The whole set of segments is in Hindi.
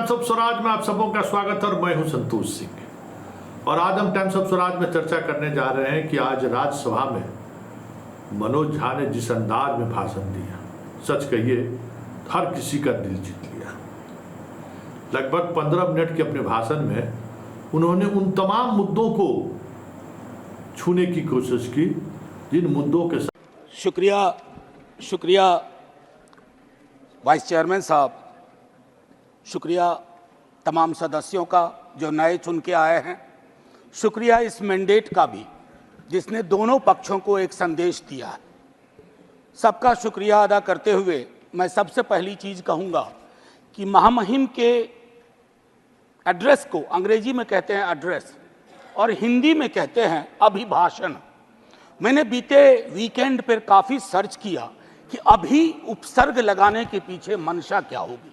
टाइम्स ऑफ स्वराज में आप सबों का स्वागत है और मैं हूं संतोष सिंह। और आज हम टाइम्स ऑफ स्वराज में चर्चा करने जा रहे हैं कि आज राज्यसभा में मनोज झा ने जिस अंदाज में भाषण दिया, सच कहिए हर किसी का दिल जीत लिया। लगभग 15 मिनट के अपने भाषण में उन्होंने उन तमाम मुद्दों को छूने की कोशिश की जिन मुद्दों के साथ। शुक्रिया वाइस चेयरमैन साहब, शुक्रिया तमाम सदस्यों का जो नए चुन के आए हैं, शुक्रिया इस मैंडेट का भी जिसने दोनों पक्षों को एक संदेश दिया है। सबका शुक्रिया अदा करते हुए मैं सबसे पहली चीज़ कहूँगा कि महामहिम के एड्रेस को अंग्रेजी में कहते हैं एड्रेस और हिंदी में कहते हैं अभिभाषण। मैंने बीते वीकेंड पर काफ़ी सर्च किया कि अभी उपसर्ग लगाने के पीछे मंशा क्या होगी,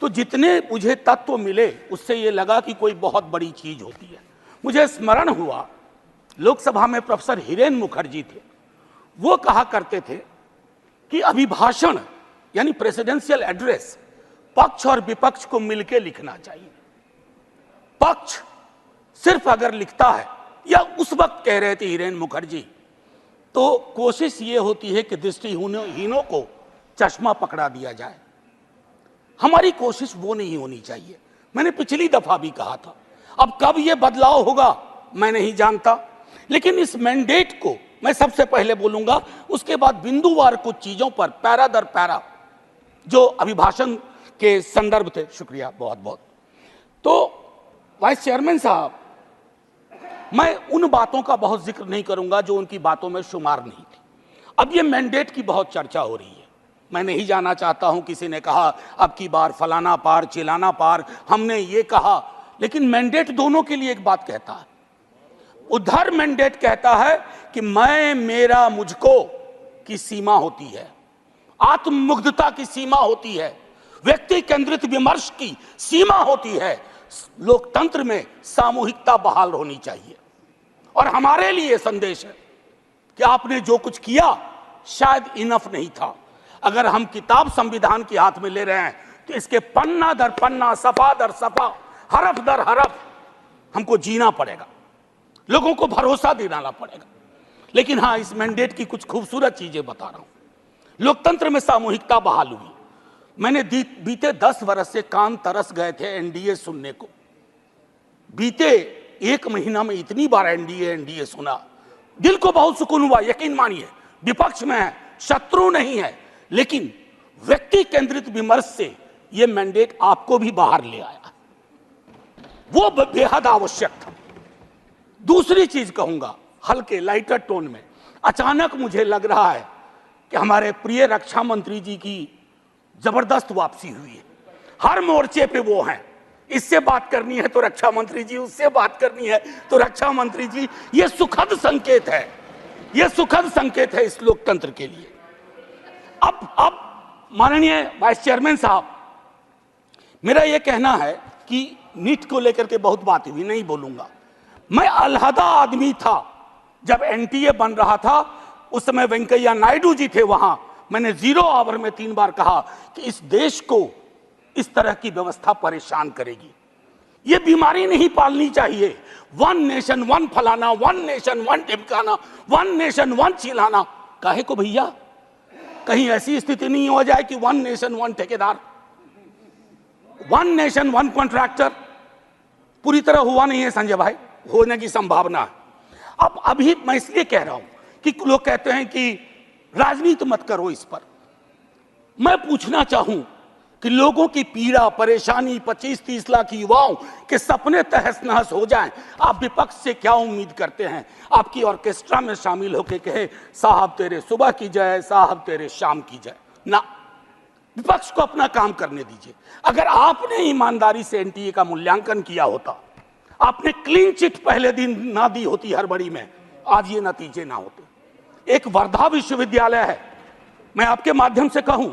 तो जितने मुझे तत्व मिले उससे ये लगा कि कोई बहुत बड़ी चीज होती है। मुझे स्मरण हुआ लोकसभा में प्रोफेसर हिरेन मुखर्जी थे, वो कहा करते थे कि अभिभाषण यानी प्रेसिडेंशियल एड्रेस पक्ष और विपक्ष को मिलकर लिखना चाहिए। पक्ष सिर्फ अगर लिखता है, या उस वक्त कह रहे थे हिरेन मुखर्जी, तो कोशिश ये होती है कि दृष्टिहीनों को चश्मा पकड़ा दिया जाए। हमारी कोशिश वो नहीं होनी चाहिए। मैंने पिछली दफा भी कहा था, अब कब ये बदलाव होगा मैं नहीं जानता, लेकिन इस मैंडेट को मैं सबसे पहले बोलूंगा, उसके बाद बिंदुवार कुछ चीजों पर पैरा दर पैरा जो अभिभाषण के संदर्भ थे। शुक्रिया बहुत बहुत। तो वाइस चेयरमैन साहब, मैं उन बातों का बहुत जिक्र नहीं करूंगा जो उनकी बातों में शुमार नहीं थी। अब ये मैंडेट की बहुत चर्चा हो रही है, मैं नहीं जाना चाहता हूं। किसी ने कहा अब की बार फलाना पार चिलाना पार, हमने ये कहा, लेकिन मैंडेट दोनों के लिए एक बात कहता है। उधर मैंडेट कहता है कि मैं मेरा मुझको की सीमा होती है, आत्ममुग्धता की सीमा होती है, व्यक्ति केंद्रित विमर्श की सीमा होती है, लोकतंत्र में सामूहिकता बहाल होनी चाहिए। और हमारे लिए संदेश है कि आपने जो कुछ किया शायद इनफ नहीं था। अगर हम किताब संविधान के हाथ में ले रहे हैं तो इसके पन्ना दर पन्ना, सफा दर सफा, हरफ दर हरफ हमको जीना पड़ेगा, लोगों को भरोसा दिलाना पड़ेगा। लेकिन हाँ, इस मैंडेट की कुछ खूबसूरत चीजें बता रहा हूं। लोकतंत्र में सामूहिकता बहाल हुई। मैंने बीते 10 वर्ष से कान तरस गए थे एनडीए सुनने को। बीते 1 महीना में इतनी बार एनडीए सुना, दिल को बहुत सुकून हुआ। यकीन मानिए, विपक्ष में है, शत्रु नहीं है, लेकिन व्यक्ति केंद्रित विमर्श से यह मैंडेट आपको भी बाहर ले आया, वो बेहद आवश्यक था। दूसरी चीज कहूंगा, हल्के लाइटर टोन में, अचानक मुझे लग रहा है कि हमारे प्रिय रक्षा मंत्री जी की जबरदस्त वापसी हुई है। हर मोर्चे पे वो हैं। इससे बात करनी है तो रक्षा मंत्री जी, उससे बात करनी है तो रक्षा मंत्री जी। ये सुखद संकेत है, ये सुखद संकेत है इस लोकतंत्र के लिए। अब माननीय वाइस चेयरमैन साहब, मेरा यह कहना है कि नीट को लेकर के बहुत बात हुई, नहीं बोलूंगा। मैं अलहदा आदमी था जब एनटीए बन रहा था, उस समय वेंकैया नायडू जी थे वहां। मैंने 0 आवर में 3 बार कहा कि इस देश को इस तरह की व्यवस्था परेशान करेगी। यह बीमारी नहीं पालनी चाहिए। 1 नेशन 1 फलाना, 1 नेशन 1 टिपकाना, 1 नेशन 1 चिल्लाना। काहे को भैया, कहीं ऐसी स्थिति नहीं हो जाए कि 1 नेशन 1 ठेकेदार, 1 नेशन 1 कॉन्ट्रैक्टर पूरी तरह हुआ नहीं है संजय भाई, होने की संभावना है। अब अभी मैं इसलिए कह रहा हूं कि लोग कहते हैं कि राजनीति मत करो इस पर। मैं पूछना चाहूं कि लोगों की पीड़ा परेशानी, 25-30 लाख युवाओं के सपने तहस नहस हो जाएं, आप विपक्ष से क्या उम्मीद करते हैं? आपकी ऑर्केस्ट्रा में शामिल होकर कहे साहब तेरे सुबह की जय, साहब तेरे शाम की जय। ना, विपक्ष को अपना काम करने दीजिए। अगर आपने ईमानदारी से एनटीए का मूल्यांकन किया होता, आपने क्लीन चिट पहले दिन ना दी होती हड़बड़ी में, आज ये नतीजे ना होते। एक वर्धा विश्वविद्यालय है, मैं आपके माध्यम से कहूं,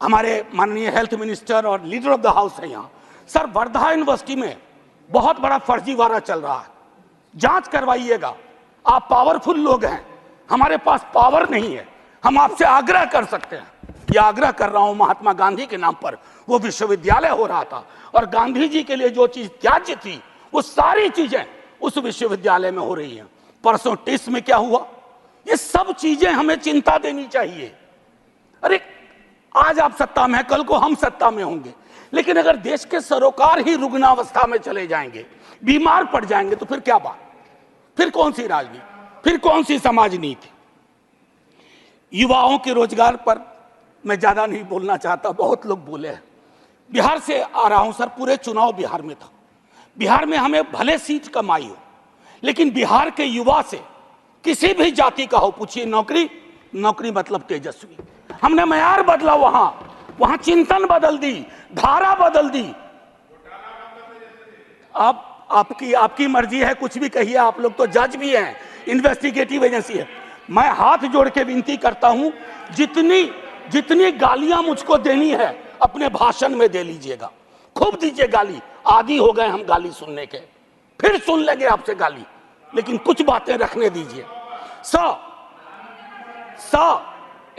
हमारे माननीय हेल्थ मिनिस्टर और लीडर ऑफ द हाउस है यहाँ। सर, वर्धा यूनिवर्सिटी में बहुत बड़ा फर्जीवाड़ा चल रहा है, जांच करवाइएगा। आप पावरफुल लोग हैं, हमारे पास पावर नहीं है। हम आपसे आग्रह कर सकते हैं, यह आग्रह कर रहा हूं महात्मा गांधी के नाम पर, वो विश्वविद्यालय हो रहा था, और गांधी जी के लिए जो चीज त्याज्य थी वो सारी चीजें उस विश्वविद्यालय में हो रही हैं। परसों टिस में क्या हुआ, ये सब चीजें हमें चिंता देनी चाहिए। अरे आज आप सत्ता में हैं, कल को हम सत्ता में होंगे, लेकिन अगर देश के सरोकार ही रुग्णावस्था में चले जाएंगे, बीमार पड़ जाएंगे, तो फिर क्या बात, फिर कौन सी राजनीति, फिर कौन सी समाज नीति। युवाओं के रोजगार पर मैं ज्यादा नहीं बोलना चाहता, बहुत लोग बोले हैं। बिहार से आ रहा हूं सर, पूरे चुनाव बिहार में था। बिहार में हमें भले सीट कम आई हो, लेकिन बिहार के युवा से किसी भी जाति का हो, पूछिए नौकरी, नौकरी मतलब तेजस्वी। हमने मयार बदला, वहां चिंतन बदल दी, धारा बदल दी। आपकी मर्जी है, कुछ भी कहिए, आप लोग तो जज भी हैं, इन्वेस्टिगेटिव एजेंसी है। मैं हाथ जोड़ के विनती करता हूं, जितनी गालियां मुझको देनी है अपने भाषण में दे लीजिएगा, खूब दीजिए गाली। आदी हो गए हम गाली सुनने के, फिर सुन लेंगे आपसे गाली, लेकिन कुछ बातें रखने दीजिए।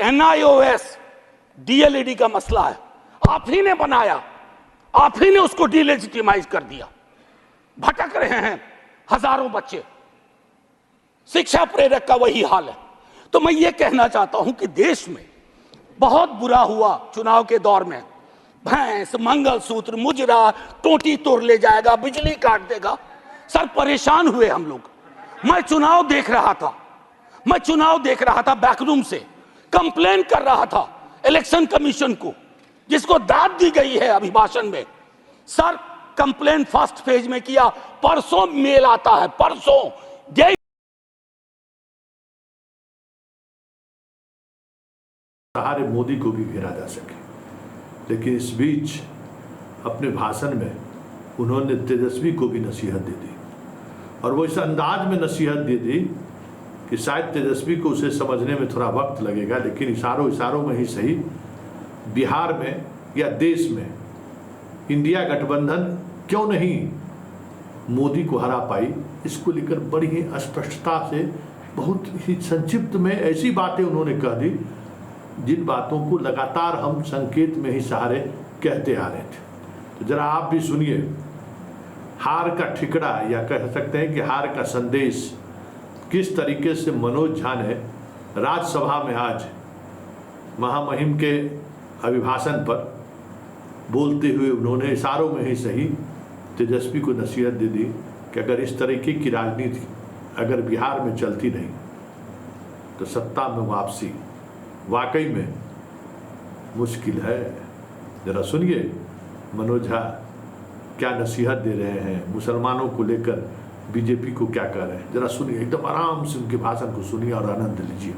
NIOS DLED का मसला है, आप ही ने बनाया, आप ही ने उसको डिलेजिटिमाइज कर दिया। भटक रहे हैं हजारों बच्चे, शिक्षा प्रेरक का वही हाल है। तो मैं ये कहना चाहता हूं कि देश में बहुत बुरा हुआ चुनाव के दौर में, भैंस, मंगलसूत्र, मुजरा, टोटी तोड़ ले जाएगा, बिजली काट देगा। सर परेशान हुए हम लोग। मैं चुनाव देख रहा था बैकरूम से, कंप्लेन कर रहा था इलेक्शन कमीशन को, जिसको दाद दी गई है अभिभाषण में। सर कंप्लेन फर्स्ट पेज में किया, परसों मेल आता है, परसों सहारे मोदी को भी घेरा जा सके। लेकिन इस बीच अपने भाषण में उन्होंने तेजस्वी को भी नसीहत दे दी, और वो इस अंदाज में नसीहत दे दी कि शायद तेजस्वी को उसे समझने में थोड़ा वक्त लगेगा, लेकिन इशारों में ही सही बिहार में या देश में इंडिया गठबंधन क्यों नहीं मोदी को हरा पाई, इसको लेकर बड़ी ही स्पष्टता से, बहुत ही संक्षिप्त में ऐसी बातें उन्होंने कह दी जिन बातों को लगातार हम संकेत में ही सहारे कहते आ रहे थे। तो जरा आप भी सुनिए हार का ठिकरा, या कह सकते हैं कि हार का संदेश, किस तरीके से मनोज झा ने राज्यसभा में आज महामहिम के अभिभाषण पर बोलते हुए उन्होंने इशारों में ही सही तेजस्वी को नसीहत दे दी कि अगर इस तरीके की राजनीति अगर बिहार में चलती नहीं तो सत्ता में वापसी वाकई में मुश्किल है। जरा सुनिए मनोज झा क्या नसीहत दे रहे हैं, मुसलमानों को लेकर बीजेपी को क्या कह रहे हैं, जरा सुनिए, एकदम आराम से उनके भाषण को सुनिए और आनंद लीजिए।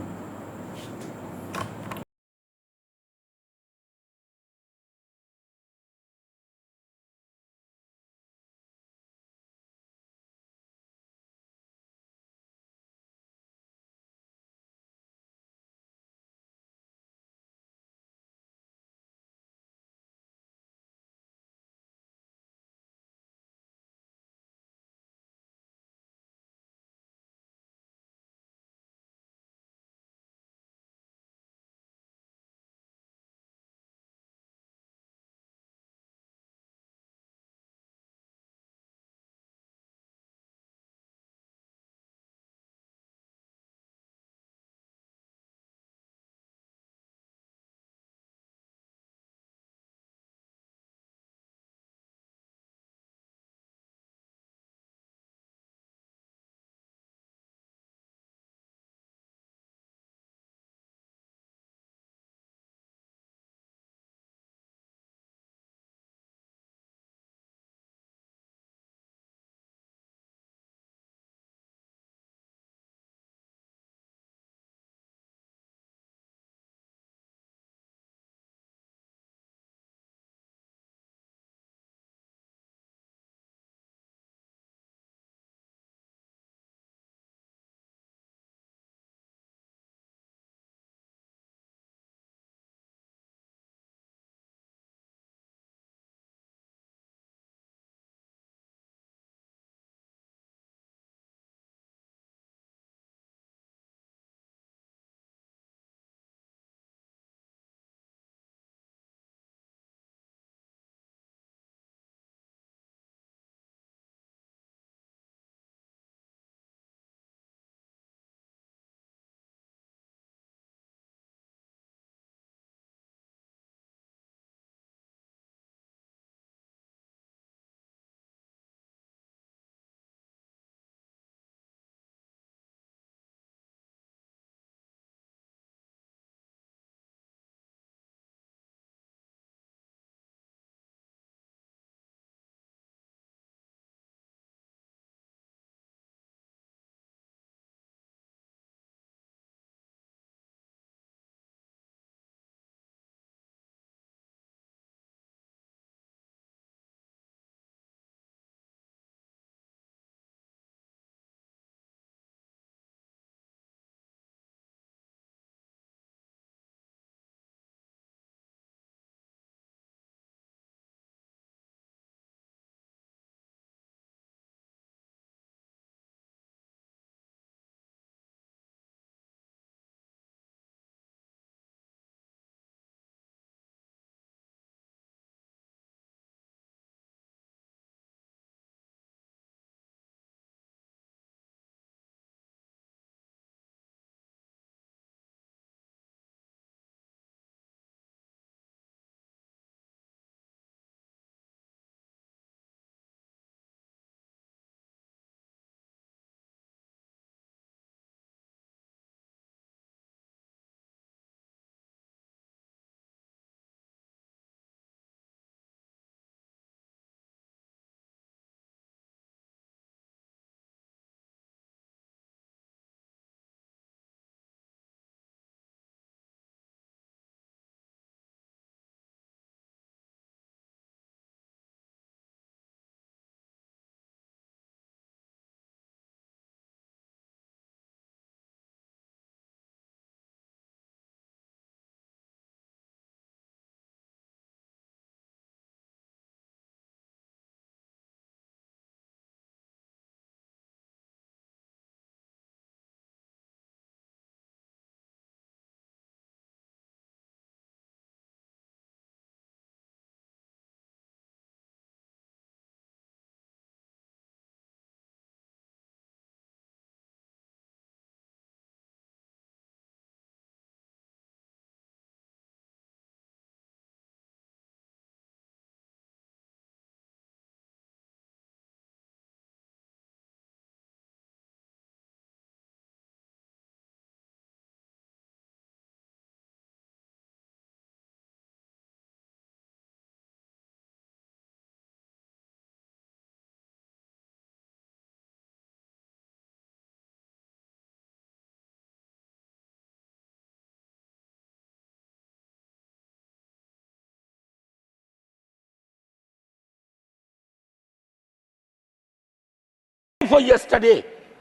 फॉर यस्टरडे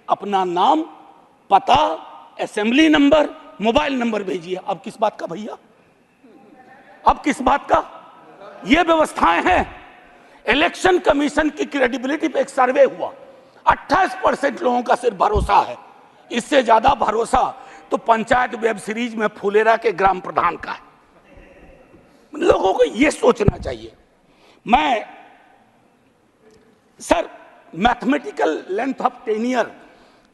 अपना नाम, पता, असेंबली नंबर, मोबाइल नंबर भेजिए। अब किस बात का भैया, अब किस बात का? ये व्यवस्थाएं हैं। इलेक्शन कमीशन की क्रेडिबिलिटी पे एक सर्वे हुआ, 28% लोगों का सिर्फ भरोसा है। इससे ज्यादा भरोसा तो पंचायत वेब सीरीज में फुलेरा के ग्राम प्रधान का है। लोगों को यह सोचना चाहिए। मैं sir, mathematical length of tenure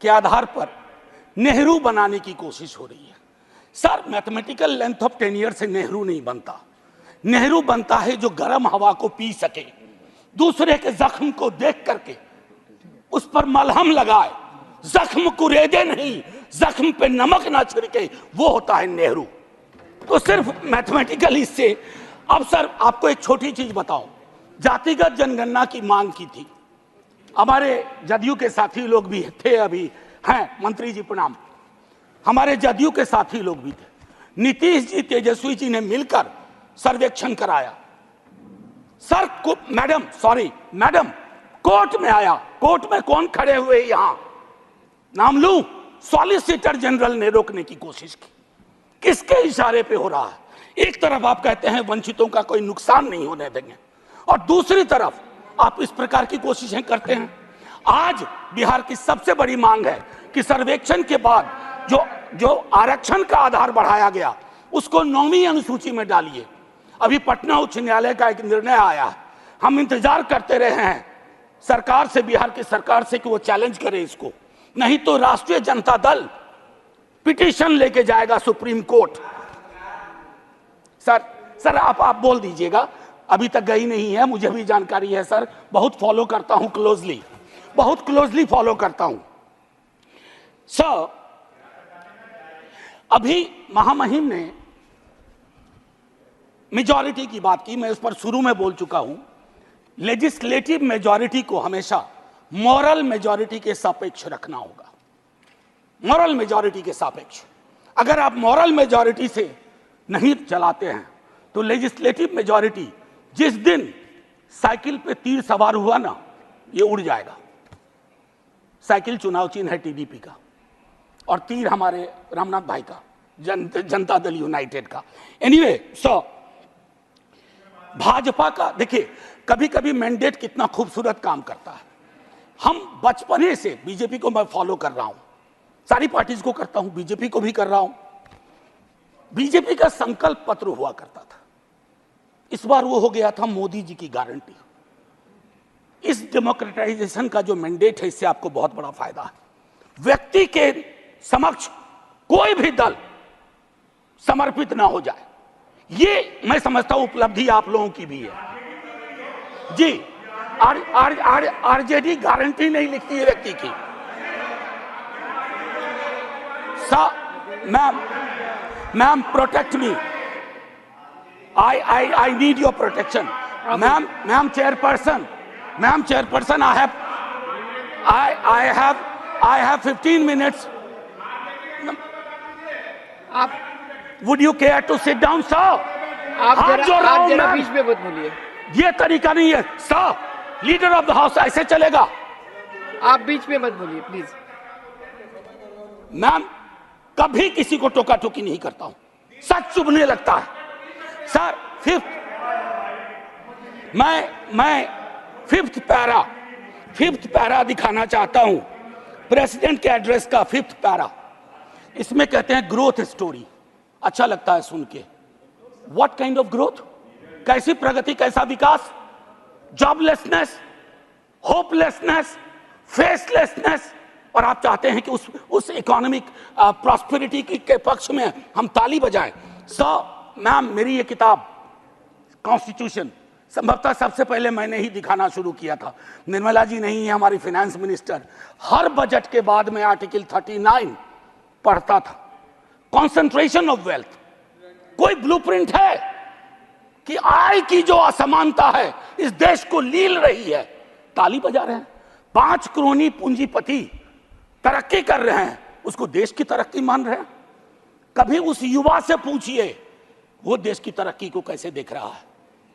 के आधार पर नेहरू बनाने की कोशिश हो रही है। Sir, mathematical length of tenure से नेहरू नहीं बनता। नेहरू बनता है जो गर्म हवा को पी सके, दूसरे के जख्म को देख करके उस पर मलहम लगाए, जख्म कुरेदे नहीं, जख्म पे नमक ना छिड़के, वो होता है नेहरू। तो सिर्फ मैथमेटिकल इससे। अब सर, आपको एक छोटी चीज बताऊं, जातिगत जनगणना की मांग की थी। हमारे जदयू के साथी लोग भी थे, अभी हैं, मंत्री जी प्रणाम, हमारे जदयू के साथी लोग भी थे। नीतीश जी, तेजस्वी जी ने मिलकर सर्वेक्षण कराया। सर को मैडम कोर्ट में आया। कोर्ट में कौन खड़े हुए यहां, नाम लूं? सॉलिसिटर जनरल ने रोकने की कोशिश की। किसके इशारे पे हो रहा है? एक तरफ आप कहते हैं वंचितों का कोई नुकसान नहीं होने देंगे, और दूसरी तरफ आप इस प्रकार की कोशिशें करते हैं। आज बिहार की सबसे बड़ी मांग है कि सर्वेक्षण के बाद जो आरक्षण का आधार बढ़ाया गया उसको 9वीं अनुसूची में डालिए। अभी पटना उच्च न्यायालय का एक निर्णय आया है, हम इंतजार करते रहे हैं सरकार से, बिहार की सरकार से, कि वो चैलेंज करे इसको, नहीं तो राष्ट्रीय जनता दल पिटीशन लेके जाएगा सुप्रीम कोर्ट। सर आप बोल दीजिएगा, अभी तक गई नहीं है, मुझे भी जानकारी है सर, बहुत फॉलो करता हूं क्लोजली, बहुत क्लोजली फॉलो करता हूं सर। अभी महामहिम ने मेजॉरिटी की बात की, मैं उस पर शुरू में बोल चुका हूं। लेजिस्लेटिव मेजॉरिटी को हमेशा मॉरल मेजॉरिटी के सापेक्ष रखना होगा, मॉरल मेजॉरिटी के सापेक्ष। अगर आप मॉरल मेजॉरिटी से नहीं चलाते हैं तो लेजिस्लेटिव मेजॉरिटी जिस दिन साइकिल पे तीर सवार हुआ ना, ये उड़ जाएगा। साइकिल चुनाव चिन्ह है टीडीपी का, और तीर हमारे रामनाथ भाई का, जनता दल यूनाइटेड का। एनीवे सो भाजपा का देखिए, कभी कभी मैंडेट कितना खूबसूरत काम करता है। हम बचपने से बीजेपी को मैं फॉलो कर रहा हूं, सारी पार्टीज को करता हूं, बीजेपी को भी कर रहा हूं। बीजेपी का संकल्प पत्र हुआ करता था, इस बार वो हो गया था मोदी जी की गारंटी। इस डेमोक्रेटाइजेशन का जो मैंडेट है, इससे आपको बहुत बड़ा फायदा है। व्यक्ति के समक्ष कोई भी दल समर्पित ना हो जाए, ये मैं समझता हूं उपलब्धि आप लोगों की भी है जी। आरजेडी गारंटी नहीं लिखती है व्यक्ति की। Ma'am protect me, I need your protection. Ma'am chairperson, I have 15 minutes. आप Would you care to sit down, sir? आप जरा बीच में मत बोलिए। ये तरीका नहीं है sir, leader of the house ऐसे चलेगा? आप बीच में मत बोलिए प्लीज। मैम, कभी किसी को टोका टोकी नहीं करता हूं, सच चुभने लगता है सर। मैं फिफ्थ पैरा दिखाना चाहता हूं, प्रेसिडेंट के एड्रेस का 5th पैरा। इसमें कहते हैं ग्रोथ स्टोरी, अच्छा लगता है सुन के। What kind of growth? कैसी प्रगति, कैसा विकास? Joblessness, hopelessness, फेसलेसनेस। और आप चाहते हैं कि उस इकोनॉमिक प्रॉस्पेरिटी के पक्ष में हम ताली बजाएं। मैम, मेरी ये किताब कॉन्स्टिट्यूशन संभवतः सबसे पहले मैंने ही दिखाना शुरू किया था। निर्मला जी नहीं है हमारी फाइनेंस मिनिस्टर, हर बजट के बाद में आर्टिकल 39 पढ़ता था। कॉन्सेंट्रेशन ऑफ वेल्थ, कोई ब्लूप्रिंट है कि आय की जो असमानता है इस देश को लील रही है, ताली बजा रहे हैं। 5 करोड़ पूंजीपति तरक्की कर रहे हैं, उसको देश की तरक्की मान रहे हैं। कभी उस युवा से पूछिए वो देश की तरक्की को कैसे देख रहा है,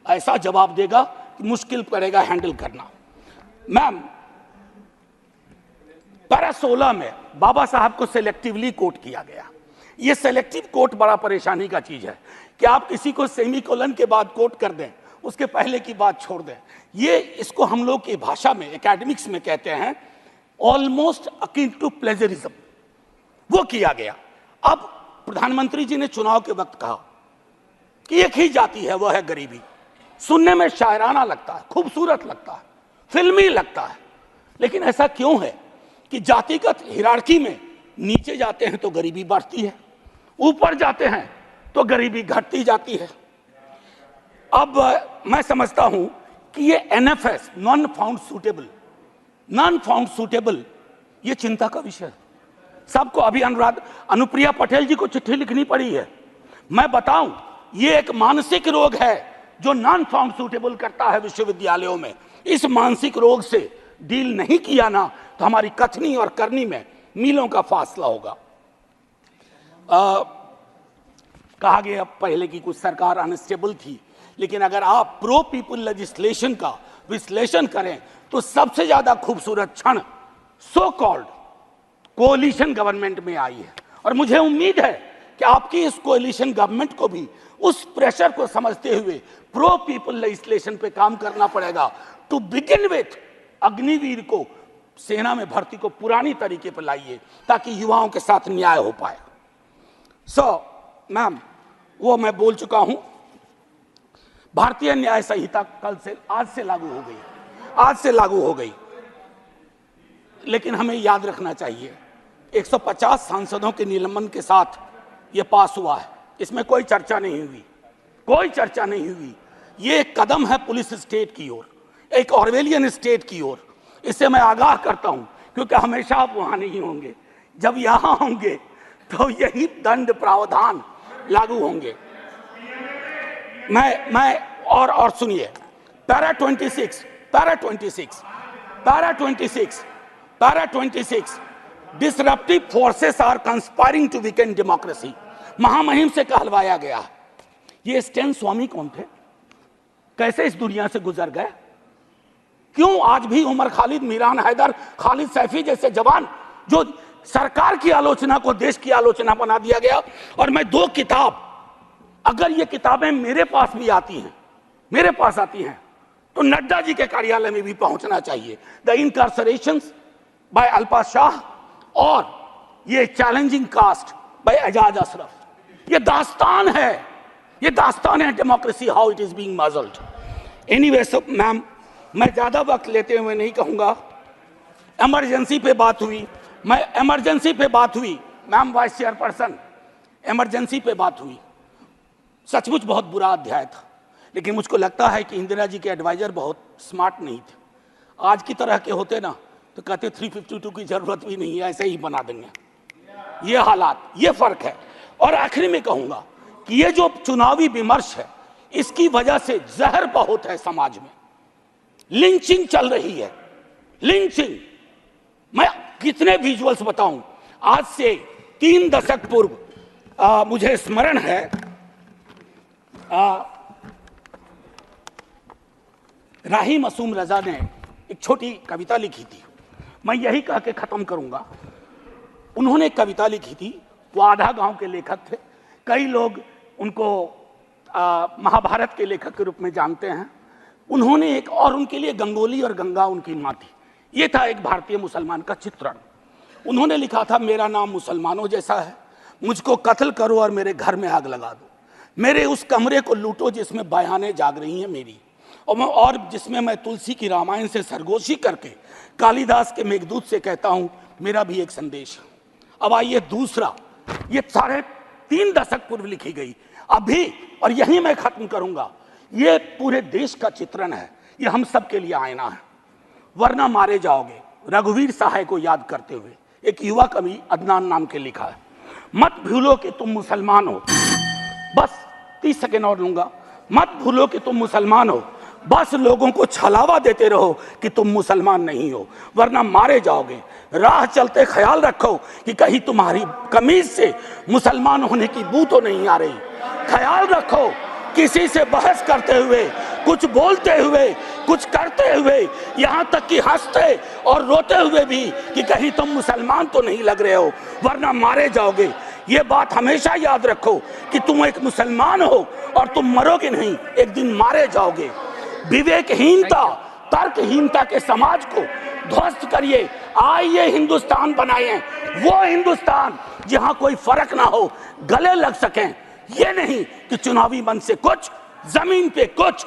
ऐसा जवाब देगा कि मुश्किल पड़ेगा हैंडल करना। मैम, पैरा 16 में बाबा साहब को सेलेक्टिवली कोट किया गया। ये सेलेक्टिव कोट बड़ा परेशानी का चीज है कि आप किसी को सेमीकोलन के बाद कोट कर दें, उसके पहले की बात छोड़ दें। ये इसको हम लोग की भाषा में, एकेडमिक्स में कहते हैं ऑलमोस्ट अकिन टू प्लेजरिज्म। वो किया गया। अब प्रधानमंत्री जी ने चुनाव के वक्त कहा कि एक ही जाति है, वह है गरीबी। सुनने में शायराना लगता है, खूबसूरत लगता है, फिल्मी लगता है, लेकिन ऐसा क्यों है कि जातिगत हिरार्की में नीचे जाते हैं तो गरीबी बढ़ती है, ऊपर जाते हैं तो गरीबी घटती जाती है। अब मैं समझता हूं कि ये एनएफएस, नॉन फाउंड सूटेबल, ये चिंता का विषय है सबको। अभी अनुप्रिया पटेल जी को चिट्ठी लिखनी पड़ी है। मैं बताऊं, ये एक मानसिक रोग है जो नॉन फाउंड सूटेबल करता है विश्वविद्यालयों में। इस मानसिक रोग से डील नहीं किया ना तो हमारी कथनी और करनी में मीलों का फासला होगा। कहा गया पहले की कुछ सरकार अनस्टेबल थी, लेकिन अगर आप प्रो पीपल लेजिस्लेशन का विश्लेषण करें तो सबसे ज्यादा खूबसूरत क्षण सो कॉल्ड कोalition गवर्नमेंट में आई है। और मुझे उम्मीद है कि आपकी इस कोalition गवर्नमेंट को भी उस प्रेशर को समझते हुए प्रो पीपल लेजिस्लेशन पे काम करना पड़ेगा। टू बिगिन विथ अग्निवीर को सेना में भर्ती को पुरानी तरीके पर लाइए ताकि युवाओं के साथ न्याय हो पाए। मैम, वो मैं बोल चुका हूं। भारतीय न्याय संहिता आज से लागू हो गई, लेकिन हमें याद रखना चाहिए 150 सांसदों के निलंबन के साथ यह पास हुआ है। इसमें कोई चर्चा नहीं हुई। ये एक कदम है पुलिस स्टेट की ओर, एक ऑर्वेलियन स्टेट की ओर। इससे मैं आगाह करता हूं, क्योंकि हमेशा आप वहां नहीं होंगे। जब यहां होंगे तो यही दंड प्रावधान लागू होंगे। मैं और सुनिए, para 26 disruptive forces are conspiring to weaken democracy. महामहिम से कहलवाया गया। ये स्टैन स्वामी कौन थे? कैसे इस दुनिया से गुजर गए? क्यों आज भी उमर खालिद, मीरान हैदर, खालिद सैफी जैसे जवान जो सरकार की आलोचना को देश की आलोचना बना दिया गया। और मैं 2 किताब, अगर ये किताबें मेरे पास आती हैं तो नड्डा जी के कार्यालय में भी पहुंचना चाहिए। The incarcerations by Alpa Shah और ये challenging caste by Ajaz Ashraf. ये दास्तान है democracy, how it is being muzzled. Anyway, ma'am, मैं ज्यादा वक्त लेते हुए नहीं कहूंगा। इमरजेंसी पे बात हुई मैम, वाइस चेयरपर्सन, इमरजेंसी पे बात हुई। सचमुच बहुत बुरा अध्याय था, लेकिन मुझको लगता है कि इंदिरा जी के एडवाइजर बहुत स्मार्ट नहीं थे। आज की तरह के होते ना तो कहते 352 की जरूरत भी नहीं है, ऐसे ही बना देंगे। ये हालात, ये फर्क है। और आखिरी में कहूंगा कि ये जो चुनावी विमर्श है, इसकी वजह से जहर बहुत है समाज में। लिंचिंग चल रही है, लिंचिंग। मैं कितने विजुअल्स बताऊं। आज से 3 दशक पूर्व मुझे स्मरण है, राही मासूम रजा ने एक छोटी कविता लिखी थी। मैं यही कह के खत्म करूंगा। उन्होंने एक कविता लिखी थी। वो आधा गांव के लेखक थे। कई लोग उनको महाभारत के लेखक के रूप में जानते हैं। उन्होंने एक, और उनके लिए गंगोली और गंगा उनकी मां थी। ये था एक भारतीय मुसलमान का चित्रण। उन्होंने लिखा था, मेरा नाम मुसलमानों जैसा है, मुझको कत्ल करो और मेरे घर में आग लगा दो, मेरे उस कमरे को लूटो जिसमें बयानें जाग रही हैं मेरी, और जिसमें मैं तुलसी की रामायण से सरगोशी करके कालिदास के मेघदूत से कहता हूं मेरा भी एक संदेश है। अब आइए दूसरा, ये 3.5 दशक पूर्व लिखी गई अभी, और यही मैं खत्म करूंगा। ये पूरे देश का चित्रण है, ये हम सब के लिए आईना है। वरना मारे जाओगे, रघुवीर सहाय को याद करते हुए एक युवा कवि अदनान नाम के लिखा है। मत भूलो कि तुम मुसलमान हो, बस 30 सेकेंड और लूंगा। मत भूलो कि तुम मुसलमान हो, बस लोगों को छलावा देते रहो कि तुम मुसलमान नहीं हो, वरना मारे जाओगे। राह चलते ख्याल रखो कि कहीं तुम्हारी कमीज से मुसलमान होने की बू तो नहीं आ रही। ख्याल रखो किसी से बहस करते हुए, कुछ बोलते हुए, कुछ करते हुए, यहाँ तक कि हंसते और रोते हुए भी कि कहीं तुम मुसलमान तो नहीं लग रहे हो वरना मारे जाओगे। ये बात हमेशा याद रखो कि तुम एक मुसलमान हो और तुम मरोगे नहीं, एक दिन मारे जाओगे। विवेकहीनता, तर्कहीनता के समाज को ध्वस्त करिए। आइए हिंदुस्तान बनाए, वो हिंदुस्तान जहां कोई फर्क ना हो, गले लग सकें। ये नहीं कि चुनावी मंच से कुछ, जमीन पे कुछ।